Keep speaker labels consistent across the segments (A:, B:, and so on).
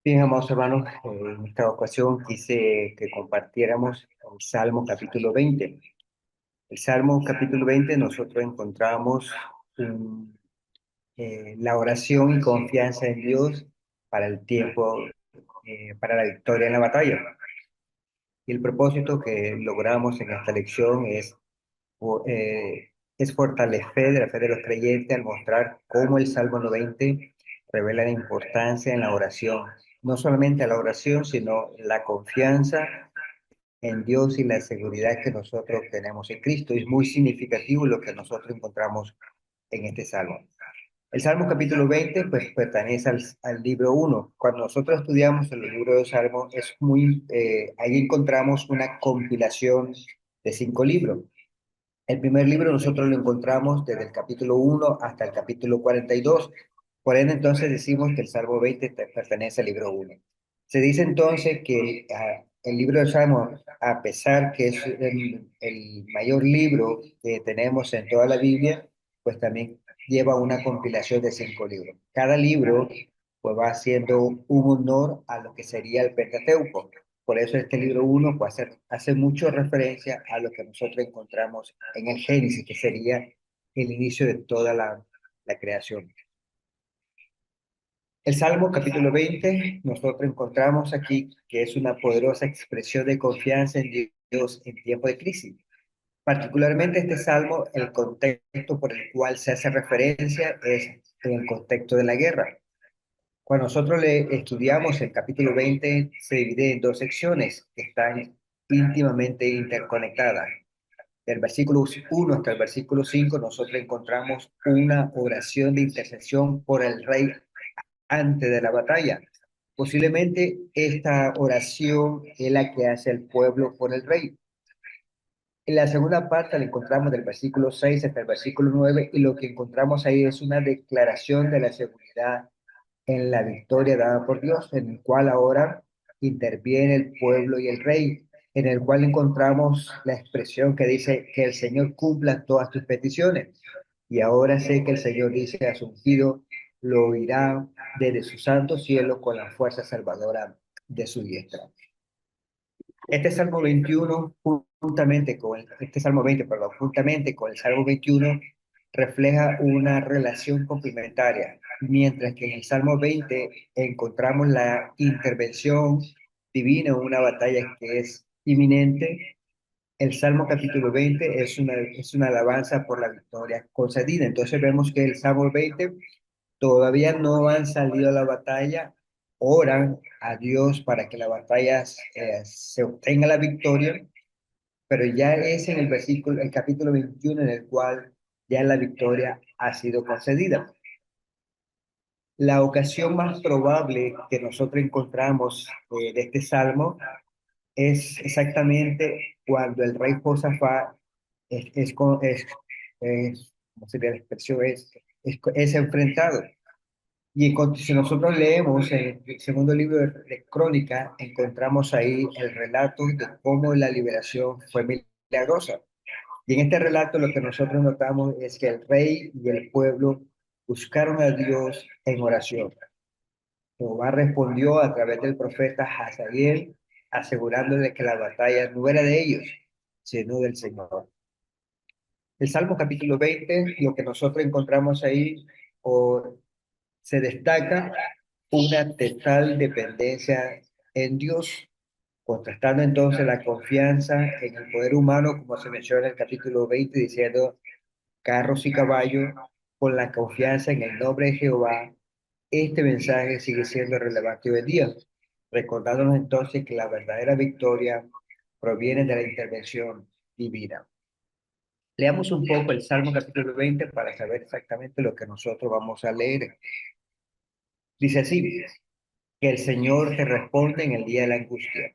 A: Bien, amados hermanos, en esta ocasión quise que compartiéramos el Salmo capítulo 20. El Salmo capítulo 20 nosotros encontramos la oración y confianza en Dios para el tiempo, para la victoria en la batalla. Y el propósito que logramos en esta lección es fortalecer la fe de los creyentes al mostrar cómo el Salmo 20 revela la importancia en la oración. No solamente la oración, sino la confianza en Dios y la seguridad que nosotros tenemos en Cristo. Es muy significativo lo que nosotros encontramos en este Salmo. El Salmo capítulo 20 pues, pertenece al libro uno. Cuando nosotros estudiamos el libro de Salmos, ahí encontramos una compilación de 5 libros. El primer libro nosotros lo encontramos desde el capítulo 1 hasta el capítulo 42. Por ende, entonces decimos que el Salmo 20 pertenece al libro uno. Se dice entonces que el libro de Salmos, a pesar que es el mayor libro que tenemos en toda la Biblia, pues también lleva una compilación de 5 libros. Cada libro pues va haciendo un honor a lo que sería el Pentateuco. Por eso este libro uno pues, hace mucho referencia a lo que nosotros encontramos en el Génesis, que sería el inicio de toda la creación. El Salmo capítulo 20 nosotros encontramos aquí que es una poderosa expresión de confianza en Dios en tiempo de crisis. Particularmente este salmo, el contexto por el cual se hace referencia es en el contexto de la guerra. Cuando nosotros le estudiamos el capítulo 20, se divide en 2 secciones que están íntimamente interconectadas. Del versículo 1 hasta el versículo 5, nosotros encontramos una oración de intercesión por el rey antes de la batalla. Posiblemente esta oración es la que hace el pueblo por el rey. En la segunda parte la encontramos del versículo 6 hasta el versículo 9 y lo que encontramos ahí es una declaración de la seguridad en la victoria dada por Dios, en el cual ahora interviene el pueblo y el rey, en el cual encontramos la expresión que dice que el Señor cumpla todas tus peticiones. Y ahora sé que el Señor dice a su ungido, lo oirá desde su santo cielo con la fuerza salvadora de su diestra. Este Salmo 21, este Salmo 20, perdón, juntamente con el Salmo 21, refleja una relación complementaria, mientras que en el Salmo 20 encontramos la intervención divina en una batalla que es inminente. El Salmo capítulo 20 es una alabanza por la victoria concedida. Entonces vemos que el Salmo 20 todavía no han salido a la batalla, oran a Dios para que la batalla se obtenga la victoria, pero ya es en el capítulo 21 en el cual ya la victoria ha sido concedida. La ocasión más probable que nosotros encontramos de este salmo es exactamente cuando el rey Josafat ¿cómo sería la expresión? Es enfrentado. Si nosotros leemos el segundo libro de Crónica, encontramos ahí el relato de cómo la liberación fue milagrosa. Y en este relato lo que nosotros notamos es que el rey y el pueblo buscaron a Dios en oración. Jehová respondió a través del profeta Hazael, asegurándole que la batalla no era de ellos, sino del Señor. El Salmo capítulo 20, lo que nosotros encontramos ahí, o se destaca una total dependencia en Dios, contrastando entonces la confianza en el poder humano, como se menciona en el capítulo 20, diciendo carros y caballos, con la confianza en el nombre de Jehová. Este mensaje sigue siendo relevante hoy en día, recordándonos entonces que la verdadera victoria proviene de la intervención divina. Leamos un poco el Salmo capítulo 20 para saber exactamente lo que nosotros vamos a leer. Dice así: que el Señor te responde en el día de la angustia,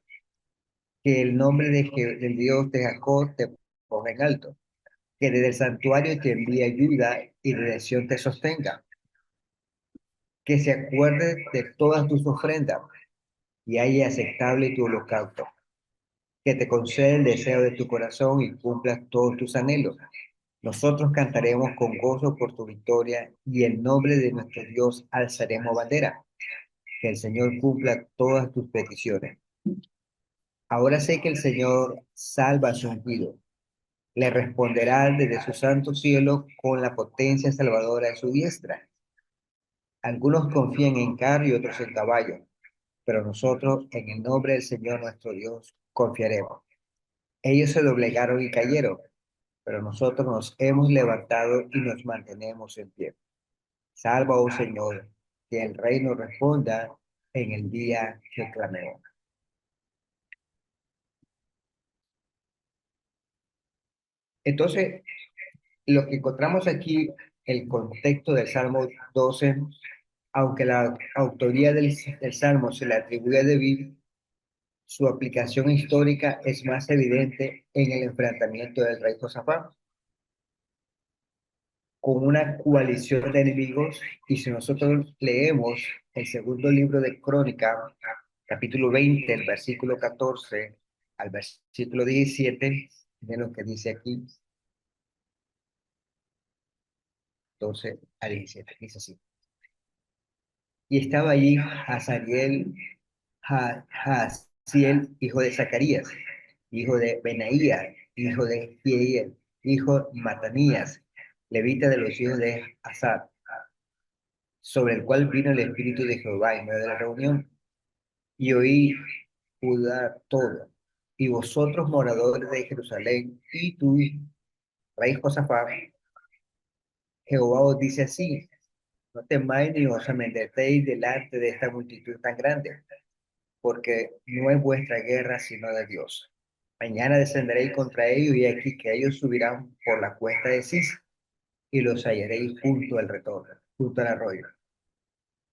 A: que el nombre del Dios de Jacob te ponga en alto, que desde el santuario te envíe ayuda y de Sion te sostenga, que se acuerde de todas tus ofrendas y haya aceptable tu holocausto, que te conceda el deseo de tu corazón y cumpla todos tus anhelos. Nosotros cantaremos con gozo por tu victoria y en nombre de nuestro Dios alzaremos bandera. que el Señor cumpla todas tus peticiones. Ahora sé que el Señor salva a su ungido. Le responderá desde su santo cielo con la potencia salvadora de su diestra. Algunos confían en carro y otros en caballo, pero nosotros en el nombre del Señor nuestro Dios confiaremos. Ellos se doblegaron y cayeron, pero nosotros nos hemos levantado y nos mantenemos en pie. Salva, oh Señor, que el rey nos responda en el día que clamemos. Entonces, lo que encontramos aquí, el contexto del Salmo 12, aunque la autoría del Salmo se le atribuye a David, su aplicación histórica es más evidente en el enfrentamiento del rey Josafat con una coalición de enemigos. Y si nosotros leemos el segundo libro de Crónica, capítulo 20, el versículo 14 al versículo 17, de lo que dice aquí, 12 al 17, dice así. Y estaba allí Hazariel, Jaziel, hijo de Zacarías, hijo de Benaía, hijo de Jehiel, hijo de Matanías, levita de los hijos de Asaf, sobre el cual vino el Espíritu de Jehová en medio de la reunión. Y oí Judá todo, y vosotros moradores de Jerusalén, y tú, rey Josafat, Jehová os dice así: no temáis ni os amedrentéis delante de esta multitud tan grande, porque no es vuestra guerra sino de Dios. Mañana descenderéis contra ellos, y aquí que ellos subirán por la cuesta de Cis, y los hallaréis junto al retorno, junto al arroyo,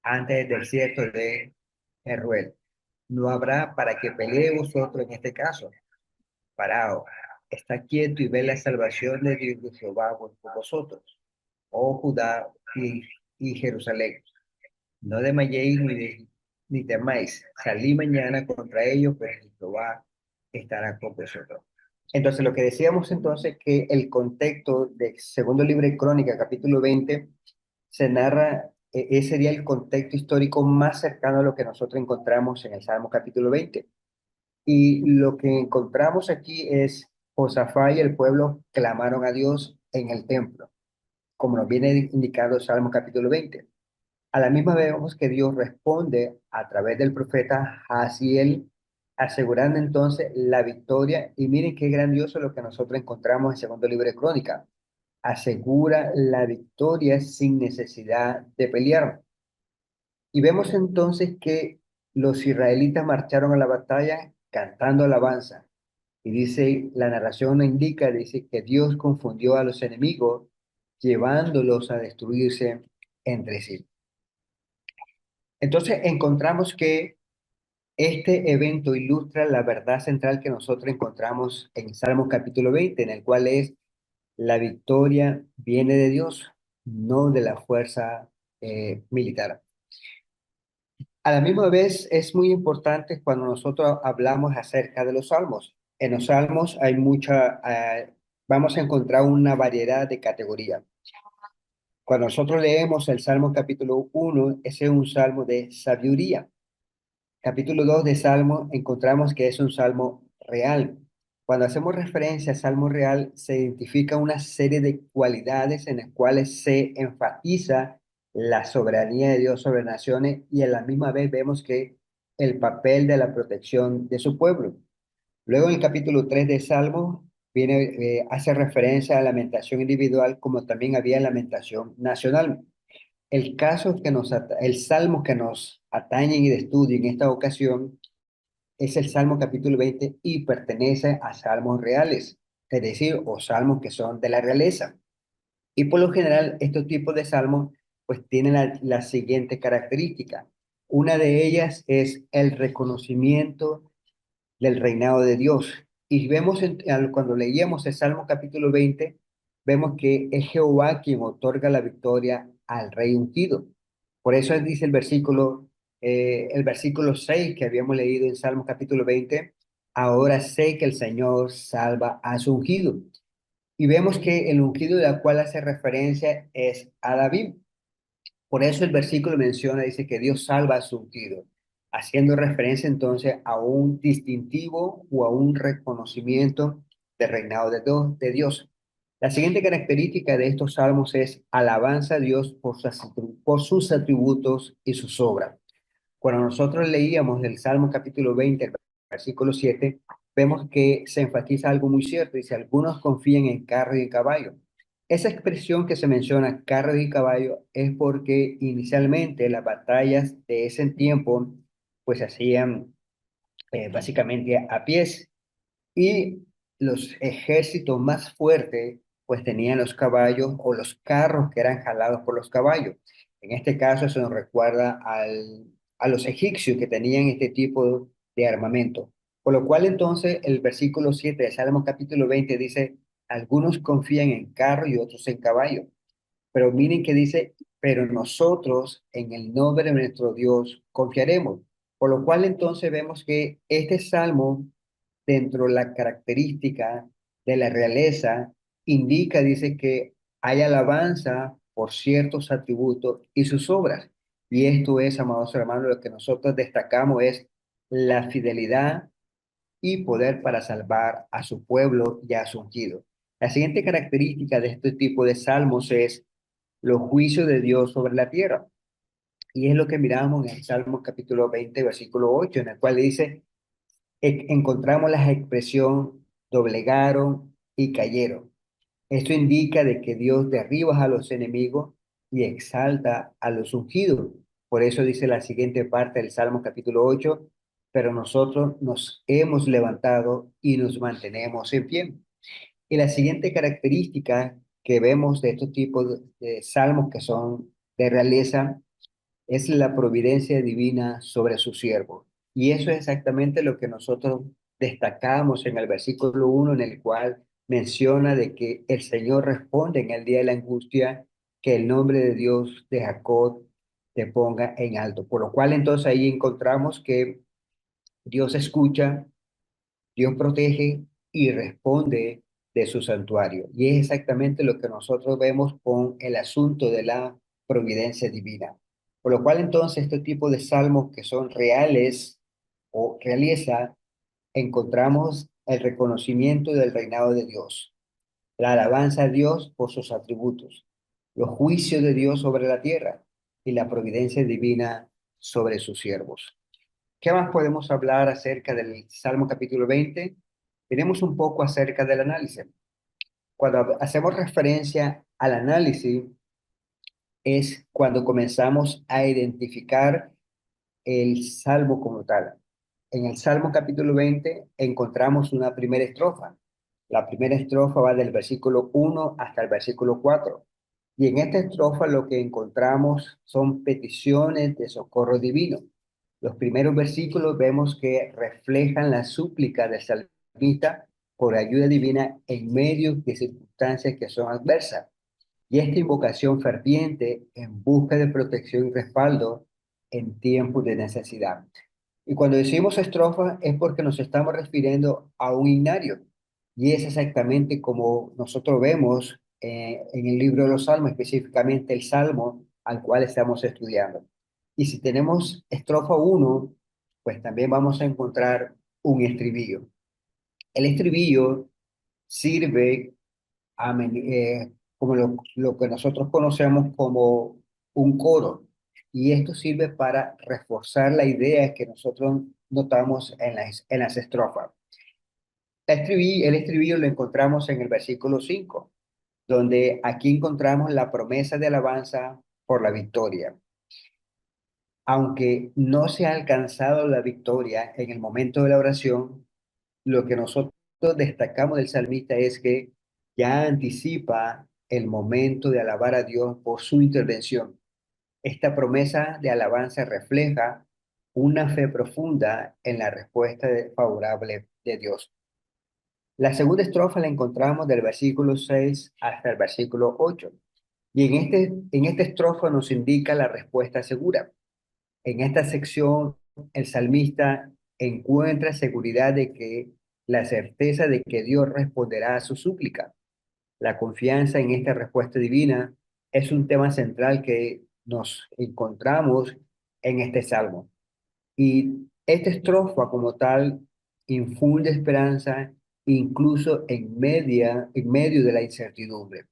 A: antes del desierto de Jeruel. No habrá para que pelee vosotros en este caso. Paraos, está quieto y ve la salvación de Dios de Jehová por vosotros, oh Judá y Jerusalén. No desmayéis ni temáis. Salí mañana contra ellos, pues Jehová estará con vosotros. Entonces, lo que decíamos entonces que el contexto del segundo libro de Crónica, capítulo 20, se narra, ese sería el contexto histórico más cercano a lo que nosotros encontramos en el Salmo capítulo 20. Y lo que encontramos aquí es Josafat y el pueblo clamaron a Dios en el templo, como nos viene indicando el Salmo capítulo 20. A la misma vez vemos que Dios responde a través del profeta Jaziel, asegurando entonces la victoria. Y miren qué grandioso lo que nosotros encontramos en el segundo libro de Crónica. Asegura la victoria sin necesidad de pelear. Y vemos entonces que los israelitas marcharon a la batalla cantando alabanza. Y dice, la narración nos indica, dice que Dios confundió a los enemigos, llevándolos a destruirse entre sí. Entonces encontramos que este evento ilustra la verdad central que nosotros encontramos en Salmos capítulo 20, en el cual es: la victoria viene de Dios, no de la fuerza militar. A la misma vez es muy importante cuando nosotros hablamos acerca de los salmos. En los salmos hay vamos a encontrar una variedad de categorías. Cuando nosotros leemos el Salmo capítulo 1, ese es un salmo de sabiduría. Capítulo 2 de Salmo, encontramos que es un salmo real. Cuando hacemos referencia a salmo real, se identifica una serie de cualidades en las cuales se enfatiza la soberanía de Dios sobre naciones, y a la misma vez vemos que el papel de la protección de su pueblo. Luego en el capítulo 3 de Salmo hace referencia a la lamentación individual, como también había lamentación nacional. El salmo que nos atañe y de estudio en esta ocasión es el Salmo capítulo 20, y pertenece a salmos reales, es decir, o salmos que son de la realeza. Y por lo general, estos tipos de salmos pues tienen la siguiente característica. Una de ellas es el reconocimiento del reinado de Dios. Y vemos cuando leíamos el Salmo capítulo 20, vemos que es Jehová quien otorga la victoria al rey ungido. Por eso dice el versículo 6 que habíamos leído en Salmo capítulo 20: ahora sé que el Señor salva a su ungido. Y vemos que el ungido de la cual hace referencia es a David. Por eso el versículo menciona, dice que Dios salva a su ungido, haciendo referencia entonces a un distintivo o a un reconocimiento del reinado de Dios. La siguiente característica de estos salmos es alabanza a Dios por sus atributos y sus obras. Cuando nosotros leíamos el Salmo capítulo 20, el versículo 7, vemos que se enfatiza algo muy cierto. Dice, algunos confían en carro y en caballo. Esa expresión que se menciona, carro y caballo, es porque inicialmente las batallas de ese tiempo pues se hacían básicamente a pies y los ejércitos más fuertes, pues tenían los caballos o los carros que eran jalados por los caballos. En este caso, eso nos recuerda a los egipcios que tenían este tipo de armamento. Por lo cual, entonces, el versículo 7 de Salmo capítulo 20 dice, algunos confían en carro y otros en caballo. Pero miren que dice, pero nosotros en el nombre de nuestro Dios confiaremos. Por lo cual entonces vemos que este salmo, dentro de la característica de la realeza, indica, dice que hay alabanza por ciertos atributos y sus obras. Y esto es, amados hermanos, lo que nosotros destacamos es la fidelidad y poder para salvar a su pueblo y a su ungido. La siguiente característica de este tipo de salmos es los juicios de Dios sobre la tierra. Y es lo que miramos en el Salmo capítulo 20 versículo 8 en el cual dice, encontramos la expresión doblegaron y cayeron. Esto indica de que Dios derriba a los enemigos y exalta a los ungidos. Por eso dice la siguiente parte del Salmo capítulo 8, pero nosotros nos hemos levantado y nos mantenemos en pie. Y la siguiente característica que vemos de estos tipos de salmos que son de realeza es la providencia divina sobre su siervo. Y eso es exactamente lo que nosotros destacamos en el versículo 1 en el cual menciona de que el Señor responde en el día de la angustia, que el nombre de Dios de Jacob te ponga en alto. Por lo cual entonces ahí encontramos que Dios escucha, Dios protege y responde de su santuario. Y es exactamente lo que nosotros vemos con el asunto de la providencia divina. Por lo cual entonces este tipo de salmos que son reales o realeza, encontramos el reconocimiento del reinado de Dios, la alabanza a Dios por sus atributos, los juicios de Dios sobre la tierra y la providencia divina sobre sus siervos. ¿Qué más podemos hablar acerca del Salmo capítulo 20? Tenemos un poco acerca del análisis. Cuando hacemos referencia al análisis, es cuando comenzamos a identificar el Salmo como tal. En el Salmo capítulo 20 encontramos una primera estrofa. La primera estrofa va del versículo 1 hasta el versículo 4. Y en esta estrofa lo que encontramos son peticiones de socorro divino. Los primeros versículos vemos que reflejan la súplica del salmista por ayuda divina en medio de circunstancias que son adversas. Y esta invocación ferviente en busca de protección y respaldo en tiempos de necesidad. Y cuando decimos estrofa es porque nos estamos refiriendo a un himnario. Y es exactamente como nosotros vemos en el libro de los Salmos, específicamente el Salmo al cual estamos estudiando. Y si tenemos estrofa uno, pues también vamos a encontrar un estribillo. El estribillo sirve como lo que nosotros conocemos como un coro. Y esto sirve para reforzar la idea que nosotros notamos en las estrofas. El estribillo lo encontramos en el versículo 5 donde aquí encontramos la promesa de alabanza por la victoria. Aunque no se ha alcanzado la victoria en el momento de la oración, lo que nosotros destacamos del salmista es que ya anticipa el momento de alabar a Dios por su intervención. Esta promesa de alabanza refleja una fe profunda en la respuesta favorable de Dios. La segunda estrofa la encontramos del versículo 6 hasta el versículo 8. Y en esta estrofa nos indica la respuesta segura. En esta sección, el salmista encuentra seguridad de que la certeza de que Dios responderá a su súplica. La confianza en esta respuesta divina es un tema central que nos encontramos en este salmo. Y esta estrofa como tal infunde esperanza incluso en medio de la incertidumbre.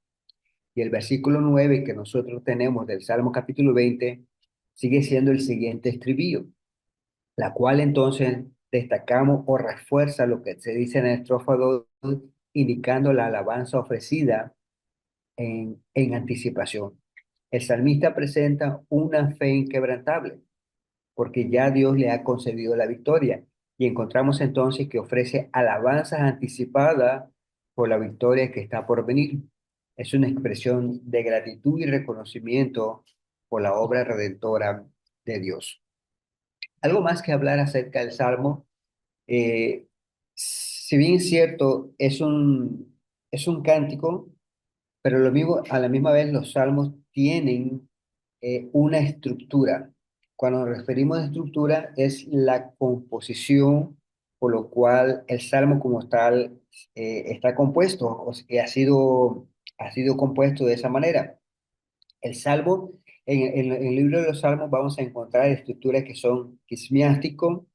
A: Y el versículo 9 que nosotros tenemos del Salmo capítulo 20 sigue siendo el siguiente estribillo, la cual entonces destacamos o refuerza lo que se dice en la estrofa 2, indicando la alabanza ofrecida en anticipación. El salmista presenta una fe inquebrantable, porque ya Dios le ha concedido la victoria. Y encontramos entonces que ofrece alabanzas anticipadas por la victoria que está por venir. Es una expresión de gratitud y reconocimiento por la obra redentora de Dios. Algo más que hablar acerca del Salmo, si bien es cierto, es un cántico, pero lo mismo, a la misma vez los salmos tienen una estructura. Cuando nos referimos a estructura es la composición por lo cual el salmo como tal está compuesto, o sea, que ha sido compuesto de esa manera. El salmo, en el libro de los salmos vamos a encontrar estructuras que son quismiástico,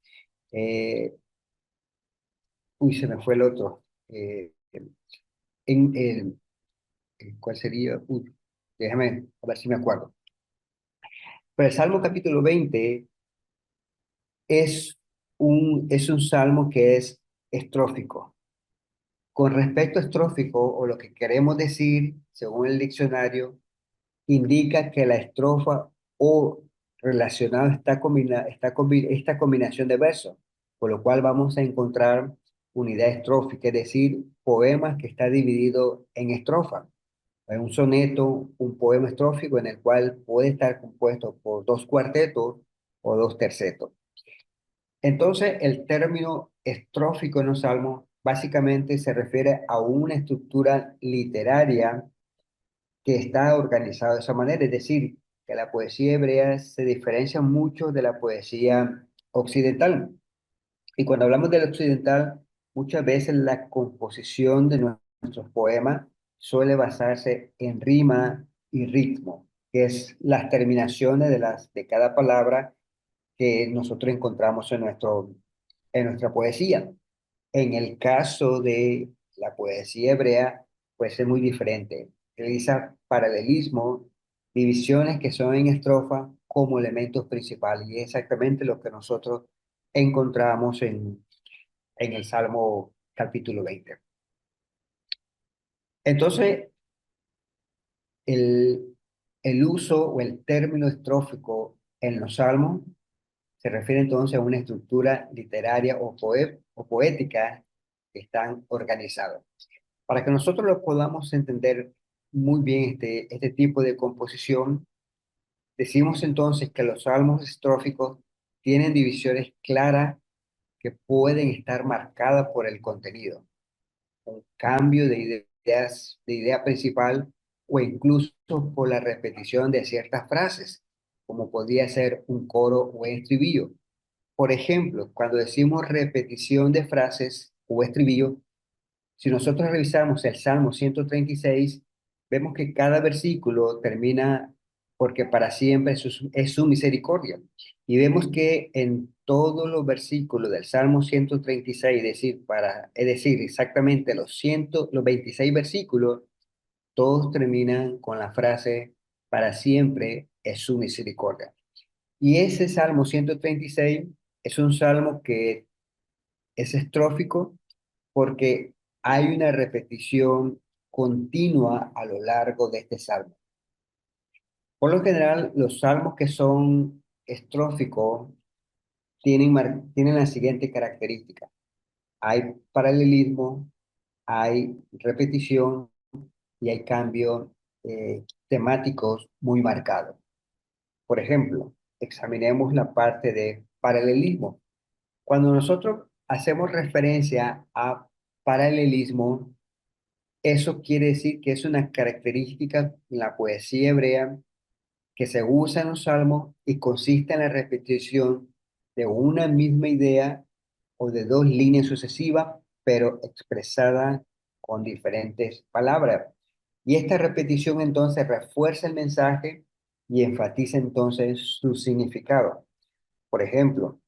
A: eh, uy, se me fue el otro. En, el ¿Cuál sería? Uy, déjame a ver si me acuerdo. Pero el Salmo capítulo 20 es un salmo que es estrófico. Con respecto a estrófico, o lo que queremos decir, según el diccionario, indica que la estrofa o relacionado esta combinación de versos, por lo cual vamos a encontrar unidad estrófica, es decir, poemas que está dividido en estrofas. Es un soneto, un poema estrófico en el cual puede estar compuesto por dos cuartetos o dos tercetos. Entonces, el término estrófico en los salmos básicamente se refiere a una estructura literaria que está organizada de esa manera, es decir, que la poesía hebrea se diferencia mucho de la poesía occidental. Y cuando hablamos del occidental, muchas veces la composición de nuestros poemas suele basarse en rima y ritmo, que es las terminaciones de cada palabra que nosotros encontramos en nuestra poesía. En el caso de la poesía hebrea, pues es muy diferente. Realiza paralelismo, divisiones que son en estrofa como elementos principales, y es exactamente lo que nosotros encontramos en el Salmo capítulo 20. Entonces, el, el uso o el término estrófico en los salmos se refiere entonces a una estructura literaria o poética que están organizadas. Para que nosotros lo podamos entender muy bien este tipo de composición, decimos entonces que los salmos estróficos tienen divisiones claras que pueden estar marcadas por el contenido, un cambio de idea principal o incluso por la repetición de ciertas frases, como podría ser un coro o estribillo. Por ejemplo, cuando decimos repetición de frases o estribillo, si nosotros revisamos el Salmo 136, vemos que cada versículo termina porque para siempre es su misericordia. Y vemos que en todos los versículos del Salmo 136, es decir, exactamente los 26 versículos, todos terminan con la frase, para siempre es su misericordia. Y ese Salmo 136 es un salmo que es estrófico porque hay una repetición continua a lo largo de este salmo. Por lo general, los salmos que son estróficos tienen la siguiente característica. Hay paralelismo, hay repetición y hay cambios temáticos muy marcados. Por ejemplo, examinemos la parte de paralelismo. Cuando nosotros hacemos referencia a paralelismo, eso quiere decir que es una característica en la poesía hebrea que se usa en los salmos y consiste en la repetición de una misma idea o de dos líneas sucesivas, pero expresada con diferentes palabras. Y esta repetición entonces refuerza el mensaje y enfatiza entonces su significado. Por ejemplo,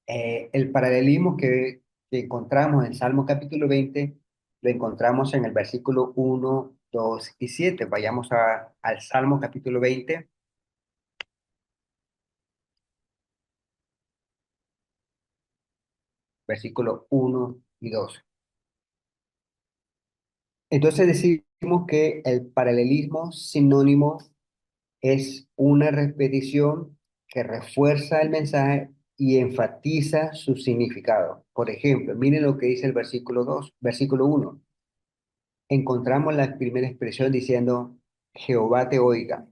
A: el paralelismo que encontramos en Salmo capítulo 20 lo encontramos en el versículo 1, 2 y 7. Vayamos al Salmo capítulo 20, versículo 1 y 2. Entonces decimos que el paralelismo sinónimo es una repetición que refuerza el mensaje y enfatiza su significado. Por ejemplo, miren lo que dice el versículo 1. Encontramos la primera expresión diciendo, Jehová te oiga.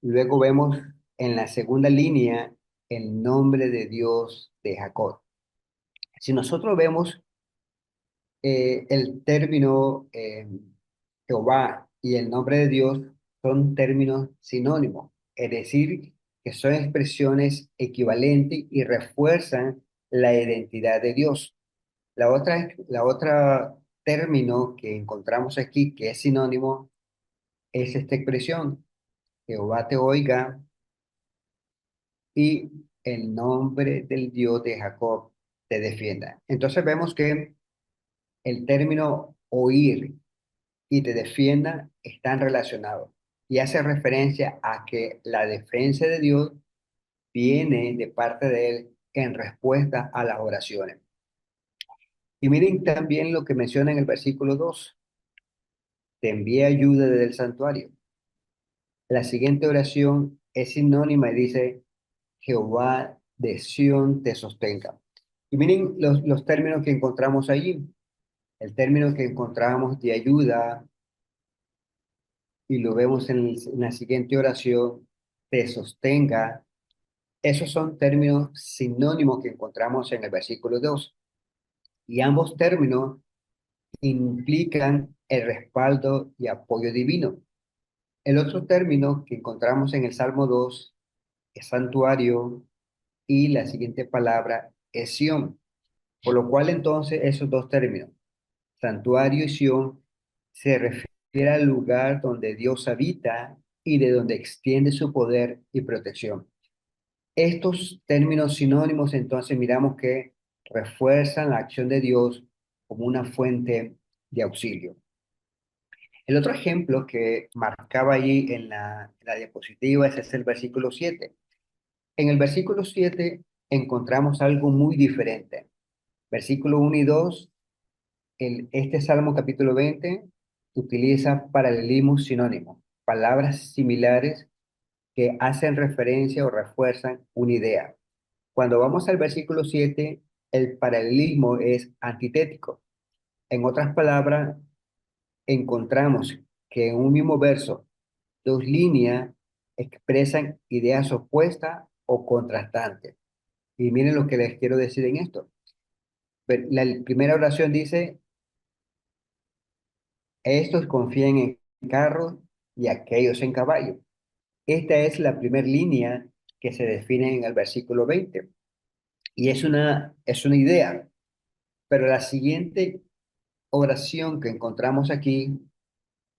A: Luego vemos en la segunda línea el nombre de Dios de Jacob. Si nosotros vemos el término Jehová y el nombre de Dios son términos sinónimos, es decir, que son expresiones equivalentes y refuerzan la identidad de Dios. La otra término que encontramos aquí, que es sinónimo, es esta expresión, Jehová te oiga y el nombre del Dios de Jacob te defienda. Entonces vemos que el término oír y te defienda están relacionados y hace referencia a que la defensa de Dios viene de parte de Él en respuesta a las oraciones. Y miren también lo que menciona en el versículo 2: te envía ayuda desde el santuario. La siguiente oración es sinónima y dice, Jehová de Sión te sostenga. Y miren los términos que encontramos allí. El término que encontramos de ayuda, y lo vemos en la siguiente oración, te sostenga. Esos son términos sinónimos que encontramos en el versículo 2. Y ambos términos implican el respaldo y apoyo divino. El otro término que encontramos en el Salmo 2 es santuario y la siguiente palabra es Sión. Por lo cual entonces esos dos términos, santuario y Sión, se refiere al lugar donde Dios habita y de donde extiende su poder y protección. Estos términos sinónimos entonces miramos que refuerzan la acción de Dios como una fuente de auxilio. El otro ejemplo que marcaba allí en la diapositiva ese es el versículo 7. En el versículo 7 encontramos algo muy diferente. Versículo 1 y 2, este Salmo capítulo 20 utiliza paralelismos sinónimos, palabras similares que hacen referencia o refuerzan una idea. Cuando vamos al versículo 7, el paralelismo es antitético. En otras palabras, encontramos que en un mismo verso, dos líneas expresan ideas opuestas o contrastantes. Y miren lo que les quiero decir en esto. La primera oración dice, estos confían en carros y aquellos en caballos. Esta es la primera línea que se define en el versículo 20. Y es una idea, pero la siguiente oración que encontramos aquí,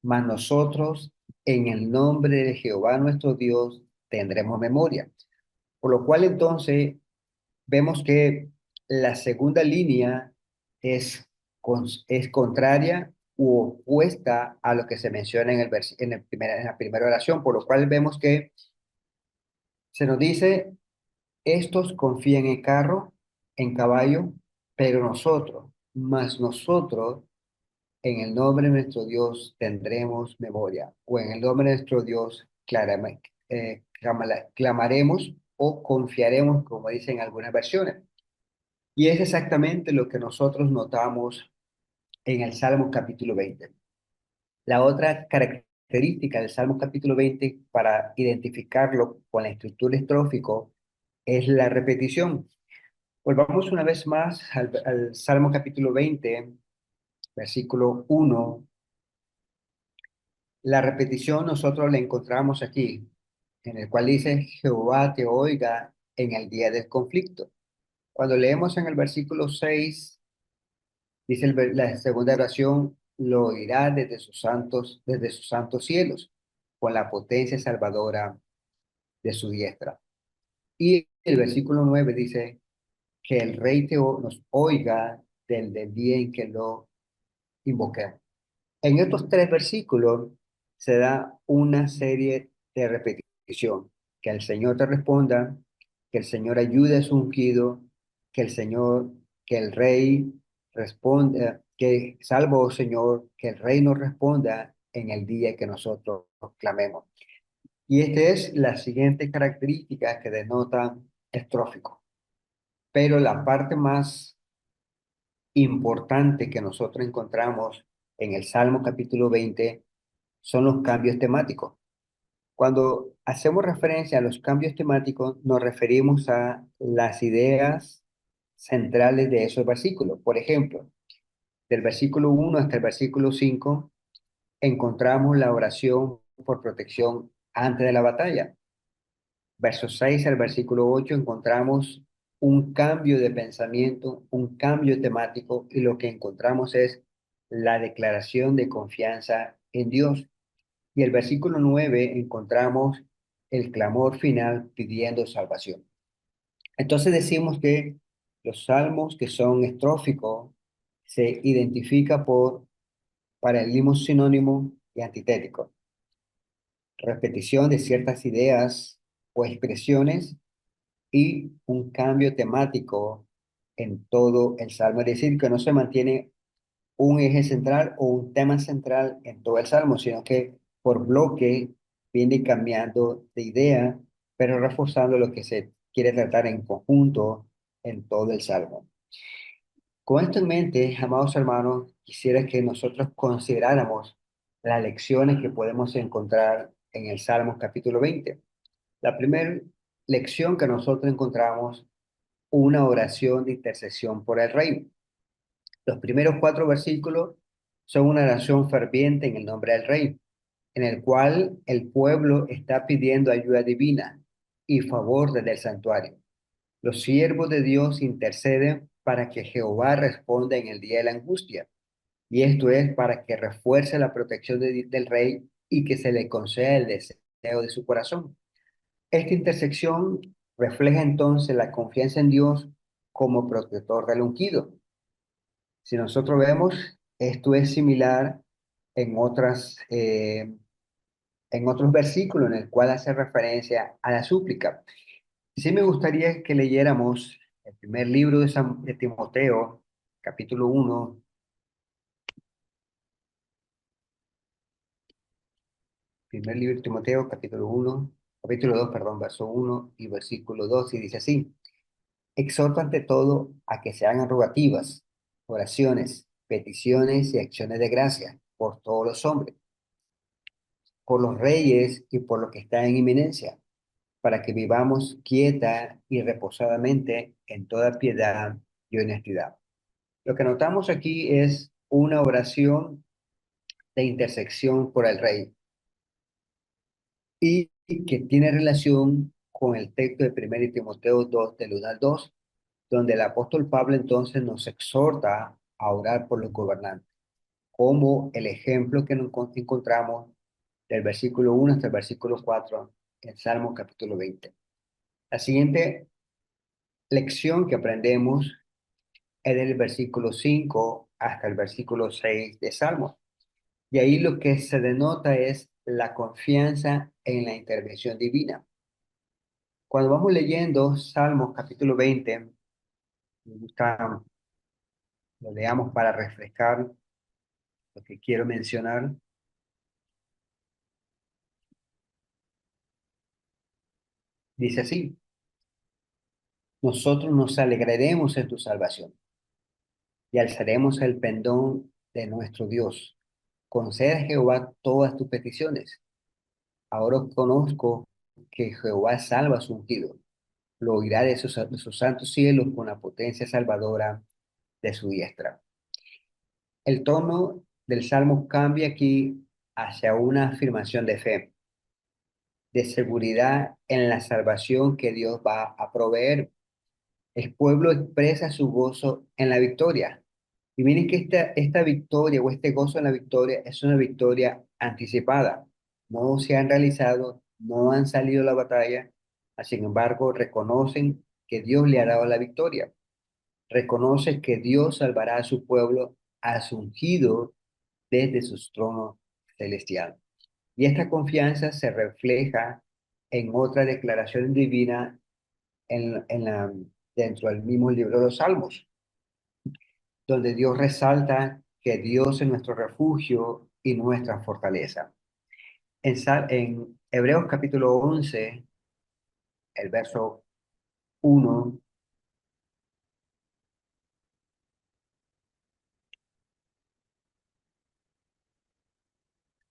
A: mas nosotros en el nombre de Jehová nuestro Dios tendremos memoria. Por lo cual entonces vemos que la segunda línea es contraria u opuesta a lo que se menciona en la primera oración, por lo cual vemos que se nos dice, estos confían en carro, en caballo, pero nosotros, en el nombre de nuestro Dios tendremos memoria, o en el nombre de nuestro Dios clamaremos o confiaremos, como dicen algunas versiones. Y es exactamente lo que nosotros notamos en el Salmo capítulo 20. La otra característica del Salmo capítulo 20 para identificarlo con la estructura estrófico es la repetición. Volvamos una vez más al Salmo capítulo 20, versículo 1. La repetición nosotros la encontramos aquí, en el cual dice, Jehová te oiga en el día del conflicto. Cuando leemos en el versículo 6, dice la segunda oración, lo oirá desde sus santos cielos. con la potencia salvadora de su diestra. Y el versículo 9 dice que el rey nos oiga del día en que lo invoquemos. En estos tres versículos se da una serie de repetición, que el Señor te responda, que el Señor ayude a su ungido, que el Señor, que el Rey responda, que salvo, oh Señor, que el Rey nos responda en el día que nosotros clamemos. Y esta es la siguiente característica que denota estrófico. Pero la parte más importante que nosotros encontramos en el Salmo capítulo 20 son los cambios temáticos. Cuando hacemos referencia a los cambios temáticos, nos referimos a las ideas centrales de esos versículos. Por ejemplo, del versículo 1 hasta el versículo 5 encontramos la oración por protección antes de la batalla. Verso 6 al versículo 8 encontramos un cambio de pensamiento, un cambio temático, y lo que encontramos es la declaración de confianza en Dios. Y el versículo 9 encontramos el clamor final pidiendo salvación. Entonces decimos que los salmos que son estróficos se identifica por paralelismo sinónimo y antitético, repetición de ciertas ideas o expresiones y un cambio temático en todo el salmo. Es decir, que no se mantiene un eje central o un tema central en todo el salmo, sino que por bloque viene cambiando de idea, pero reforzando lo que se quiere tratar en conjunto en todo el salmo. Con esto en mente, amados hermanos, quisiera que nosotros consideráramos las lecciones que podemos encontrar en el Salmo capítulo 20. La primera lección que nosotros encontramos, una oración de intercesión por el rey. Los primeros cuatro versículos son una oración ferviente en el nombre del Rey, en el cual el pueblo está pidiendo ayuda divina y favor desde el santuario. Los siervos de Dios interceden para que Jehová responda en el día de la angustia, y esto es para que refuerce la protección del Rey y que se le conceda el deseo de su corazón. Esta intersección refleja entonces la confianza en Dios como protector del ungido. Si nosotros vemos, esto es similar en en otros versículos en el cual hace referencia a la súplica. Sí me gustaría que leyéramos el primer libro de Timoteo, capítulo uno, primer libro de Timoteo, capítulo uno, capítulo 2, perdón, verso uno y versículo 2, y dice así: exhorta ante todo a que se hagan rogativas, oraciones, peticiones y acciones de gracia por todos los hombres, por los reyes y por los que están en inminencia, para que vivamos quieta y reposadamente en toda piedad y honestidad. Lo que notamos aquí es una oración de intersección por el rey y que tiene relación con el texto de 1 Timoteo 2, del 1 al 2, donde el apóstol Pablo entonces nos exhorta a orar por los gobernantes, como el ejemplo que nos encontramos del versículo 1 hasta el versículo 4 en Salmo capítulo 20. La siguiente lección que aprendemos es del versículo 5 hasta el versículo 6 de Salmo. Y ahí lo que se denota es la confianza en la intervención divina. Cuando vamos leyendo Salmos capítulo 20, me gusta, lo leamos para refrescar lo que quiero mencionar. Dice así: nosotros nos alegraremos en tu salvación y alzaremos el pendón de nuestro Dios. Concede a Jehová todas tus peticiones. Ahora conozco que Jehová salva a su ungido. Lo oirá de sus santos cielos con la potencia salvadora de su diestra. El tono del salmo cambia aquí hacia una afirmación de fe, de seguridad en la salvación que Dios va a proveer. El pueblo expresa su gozo en la victoria. Y miren que esta victoria o este gozo en la victoria es una victoria anticipada. no se han realizado, no han salido a la batalla, sin embargo, reconocen que Dios le ha dado la victoria. Reconoce que Dios salvará a su pueblo, a su ungido desde su trono celestial. Y esta confianza se refleja en otra declaración divina dentro del mismo libro de los Salmos, donde Dios resalta que Dios es nuestro refugio y nuestra fortaleza. En Hebreos capítulo 11, el verso 1,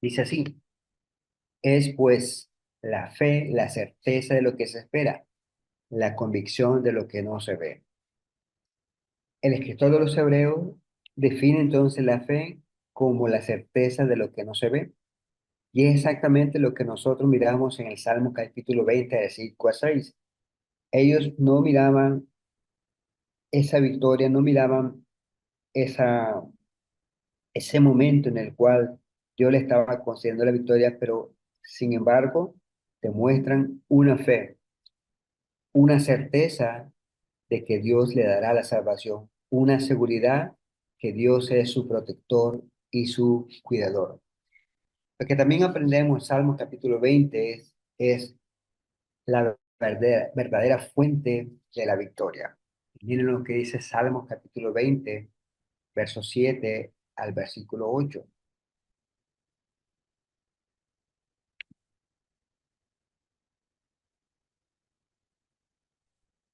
A: dice así: es pues la fe, la certeza de lo que se espera, la convicción de lo que no se ve. El escritor de los Hebreos define entonces la fe como la certeza de lo que no se ve. Y es exactamente lo que nosotros miramos en el Salmo capítulo 20, de 5 a 6. Ellos no miraban esa victoria, no miraban esa, ese momento en el cual Dios le estaba concediendo la victoria, pero sin embargo demuestran una fe, una certeza de que Dios le dará la salvación, una seguridad que Dios es su protector y su cuidador. Lo que también aprendemos en Salmos capítulo 20 es la verdadera fuente de la victoria. Miren lo que dice Salmos capítulo 20, verso 7 al versículo 8.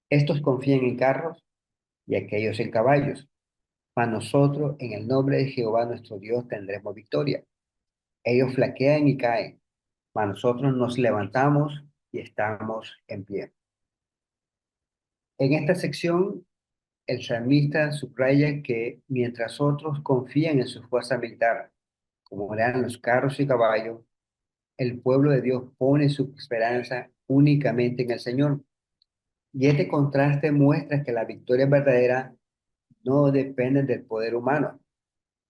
A: Estos confían en carros y aquellos en caballos, mas nosotros en el nombre de Jehová nuestro Dios tendremos victoria. Ellos flaquean y caen, mas nosotros nos levantamos y estamos en pie. En esta sección, el salmista subraya que mientras otros confían en su fuerza militar, como eran los carros y caballos, el pueblo de Dios pone su esperanza únicamente en el Señor. Y este contraste muestra que la victoria verdadera no depende del poder humano,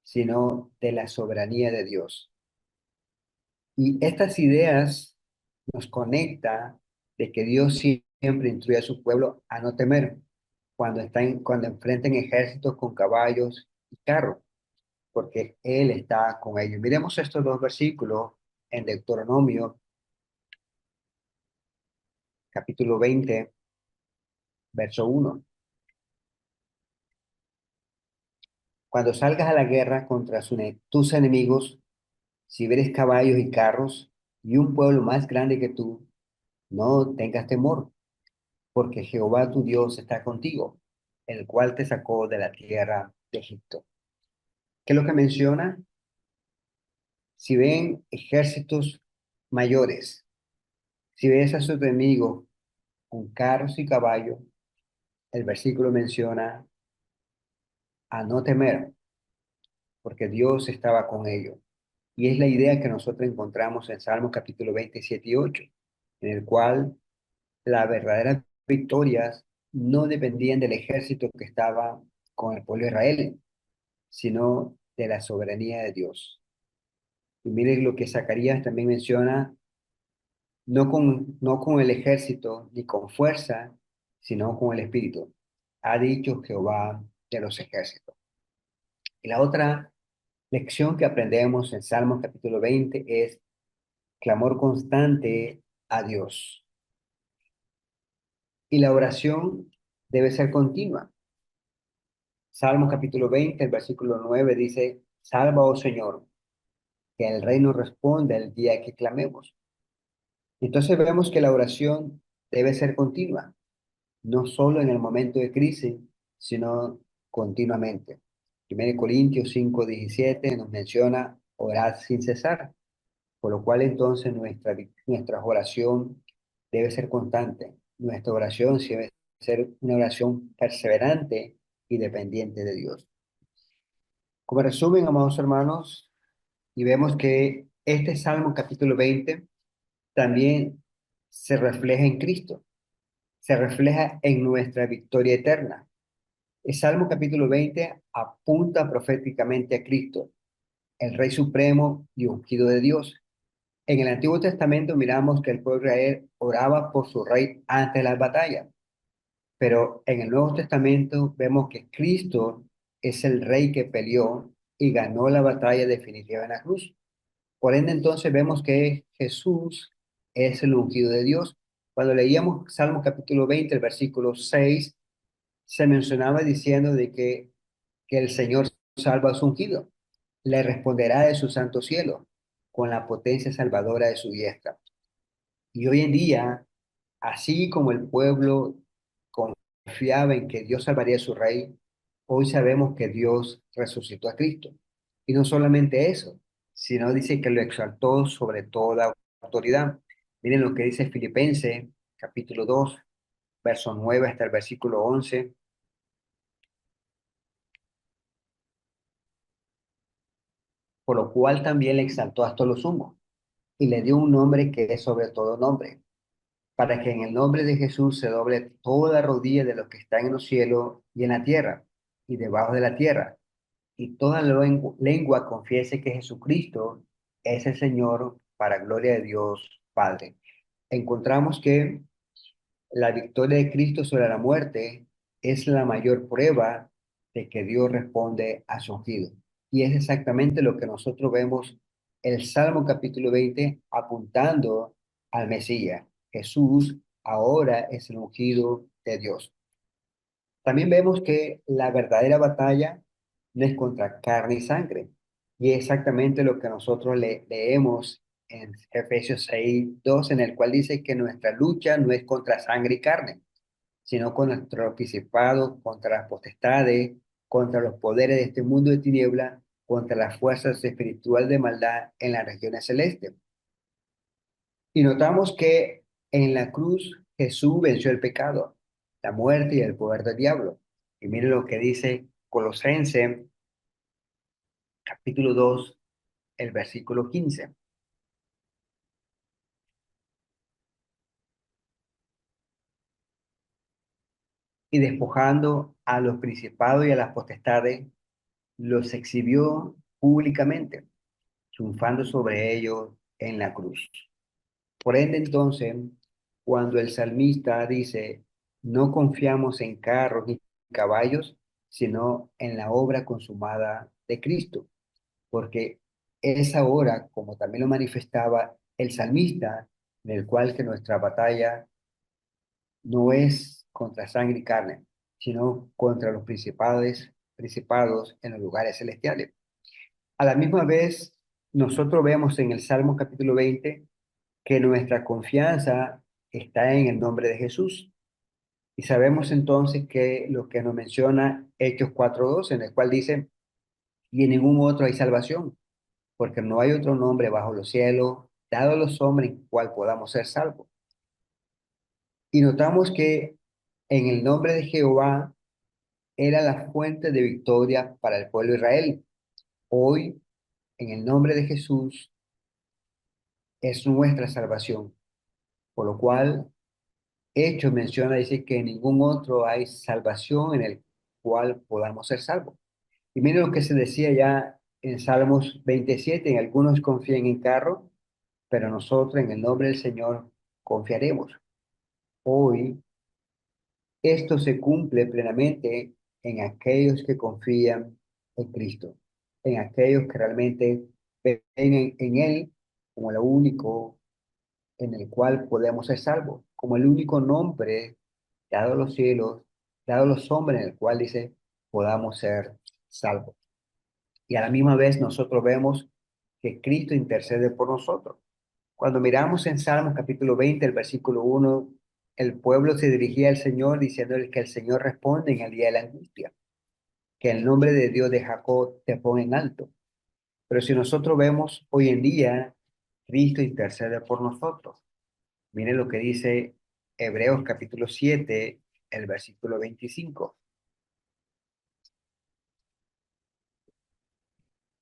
A: sino de la soberanía de Dios. Y estas ideas nos conecta de que Dios siempre instruye a su pueblo a no temer cuando enfrenten ejércitos con caballos y carros, porque Él está con ellos. Miremos estos dos versículos en Deuteronomio, capítulo 20, verso 1. Cuando salgas a la guerra contra tus enemigos, si vieres caballos y carros y un pueblo más grande que tú, no tengas temor, porque Jehová tu Dios está contigo, el cual te sacó de la tierra de Egipto. ¿Qué es lo que menciona? Si ven ejércitos mayores, si ves a sus enemigos con carros y caballos, el versículo menciona a no temer, porque Dios estaba con ellos. Y es la idea que nosotros encontramos en Salmos capítulo 27 y 8, en el cual las verdaderas victorias no dependían del ejército que estaba con el pueblo de Israel, sino de la soberanía de Dios. Y miren lo que Zacarías también menciona, no con el ejército ni con fuerza, sino con el espíritu. Ha dicho Jehová de los ejércitos. Y la otra lección que aprendemos en Salmos capítulo 20 es clamor constante a Dios. Y la oración debe ser continua. Salmos capítulo 20, el versículo 9 dice: salva, oh Señor, que el reino responda el día que clamemos. Entonces vemos que la oración debe ser continua, no solo en el momento de crisis, sino continuamente. 1 Corintios 5:17 nos menciona orar sin cesar, por lo cual entonces nuestra oración debe ser constante. Nuestra oración debe ser una oración perseverante y dependiente de Dios. Como resumen, amados hermanos, y vemos que este Salmo capítulo 20 también se refleja en Cristo, se refleja en nuestra victoria eterna. El Salmo capítulo 20 apunta proféticamente a Cristo, el Rey Supremo y ungido de Dios, En el Antiguo Testamento miramos que el pueblo de Israel oraba por su rey antes de las batallas, pero en el Nuevo Testamento vemos que Cristo es el rey que peleó y ganó la batalla definitiva en la cruz. Por ende, entonces vemos que Jesús es el ungido de Dios. Cuando leíamos Salmo capítulo 20, el versículo 6, se mencionaba diciendo de que el Señor salva a su ungido, le responderá de su santo cielo, con la potencia salvadora de su diestra. Y hoy en día, así como el pueblo confiaba en que Dios salvaría a su rey, hoy sabemos que Dios resucitó a Cristo. Y no solamente eso, sino dice que lo exaltó sobre toda autoridad. Miren lo que dice Filipenses capítulo 2 verso 9 hasta el versículo 11, por lo cual también le exaltó hasta lo sumo y le dio un nombre que es sobre todo nombre, para que en el nombre de Jesús se doble toda rodilla de los que están en los cielos y en la tierra y debajo de la tierra, y toda lengua confiese que Jesucristo es el Señor para gloria de Dios Padre. Encontramos que la victoria de Cristo sobre la muerte es la mayor prueba de que Dios responde a su ungido. Y es exactamente lo que nosotros vemos el Salmo capítulo 20 apuntando al Mesías. Jesús ahora es el ungido de Dios. También vemos que la verdadera batalla no es contra carne y sangre. Y es exactamente lo que nosotros leemos en Efesios 6:2, en el cual dice que nuestra lucha no es contra sangre y carne, sino con nuestros principados, contra las potestades, contra los poderes de este mundo de tiniebla, contra las fuerzas espirituales de maldad en las regiones celestes. Y notamos que en la cruz Jesús venció el pecado, la muerte y el poder del diablo. Y miren lo que dice Colosenses capítulo 2 el versículo 15. Y despojando a los principados y a las potestades, los exhibió públicamente, triunfando sobre ellos en la cruz. Por ende, entonces, cuando el salmista dice, no confiamos en carros ni caballos, sino en la obra consumada de Cristo, porque esa obra, como también lo manifestaba el salmista, en el cual que nuestra batalla no es contra sangre y carne, sino contra los principados en los lugares celestiales. A la misma vez, nosotros vemos en el Salmo capítulo 20 que nuestra confianza está en el nombre de Jesús. Y sabemos entonces que lo que nos menciona Hechos 4:2, en el cual dice, y en ningún otro hay salvación, porque no hay otro nombre bajo los cielos, dado a los hombres en el cual podamos ser salvos. Y notamos que en el nombre de Jehová era la fuente de victoria para el pueblo de Israel. Hoy, en el nombre de Jesús, es nuestra salvación, por lo cual Hecho menciona, dice que en ningún otro hay salvación en el cual podamos ser salvos. Y miren lo que se decía ya en Salmos 27, en algunos confían en carro, pero nosotros en el nombre del Señor confiaremos. Hoy esto se cumple plenamente en aquellos que confían en Cristo, en aquellos que realmente ven en Él como lo único en el cual podemos ser salvos, como el único nombre dado a los cielos, dado a los hombres en el cual dice podamos ser salvos. Y a la misma vez nosotros vemos que Cristo intercede por nosotros. Cuando miramos en Salmos capítulo 20, el versículo 1, el pueblo se dirigía al Señor diciéndole que el Señor responde en el día de la angustia, que el nombre de Dios de Jacob te pone en alto. Pero si nosotros vemos hoy en día, Cristo intercede por nosotros. Miren lo que dice Hebreos capítulo 7, el versículo 25.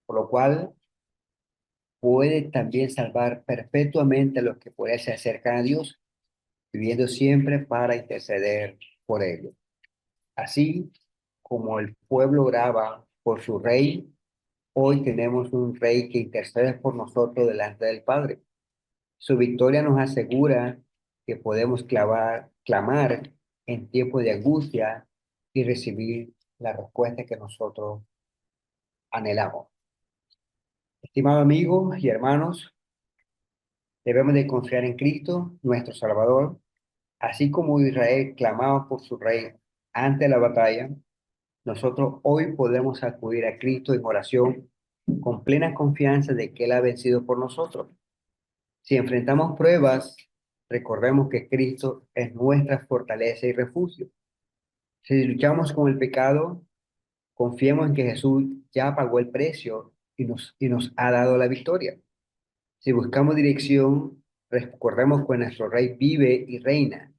A: Por lo cual puede también salvar perpetuamente a los que por él se acercan a Dios, viviendo siempre para interceder por ellos. Así como el pueblo oraba por su rey, hoy tenemos un rey que intercede por nosotros delante del Padre. Su victoria nos asegura que podemos clamar en tiempo de angustia y recibir la respuesta que nosotros anhelamos. Estimados amigos y hermanos, debemos de confiar en Cristo, nuestro Salvador, así como Israel clamaba por su rey ante la batalla. Nosotros hoy podemos acudir a Cristo en oración con plena confianza de que Él ha vencido por nosotros. Si enfrentamos pruebas, recordemos que Cristo es nuestra fortaleza y refugio. Si luchamos con el pecado, confiemos en que Jesús ya pagó el precio y nos ha dado la victoria. Si buscamos dirección, recordemos que nuestro Rey vive y reina,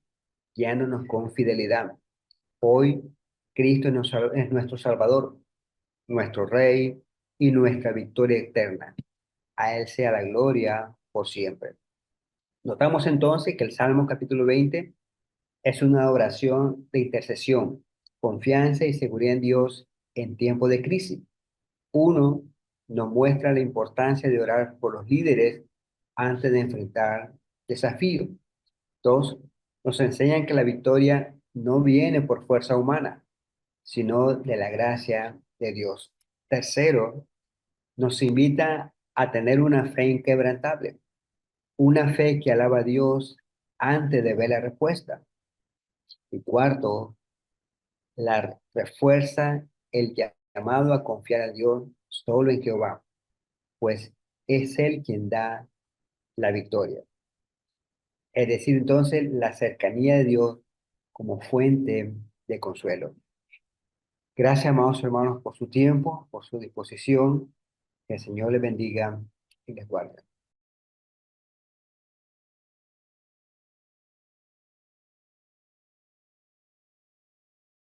A: guiándonos con fidelidad. Hoy, Cristo es nuestro Salvador, nuestro Rey y nuestra victoria eterna. A Él sea la gloria por siempre. Notamos entonces que el Salmo capítulo 20 es una oración de intercesión, confianza y seguridad en Dios en tiempo de crisis. Uno, nos muestra la importancia de orar por los líderes antes de enfrentar desafíos. Dos, nos enseñan que la victoria no viene por fuerza humana, sino de la gracia de Dios. Tercero, nos invita a tener una fe inquebrantable, una fe que alaba a Dios antes de ver la respuesta. Y cuarto, la refuerza el llamado a confiar a Dios solo en Jehová, pues es Él quien da la victoria. Es decir, entonces, la cercanía de Dios como fuente de consuelo. Gracias, amados hermanos, por su tiempo, por su disposición. Que el Señor les bendiga y les guarde.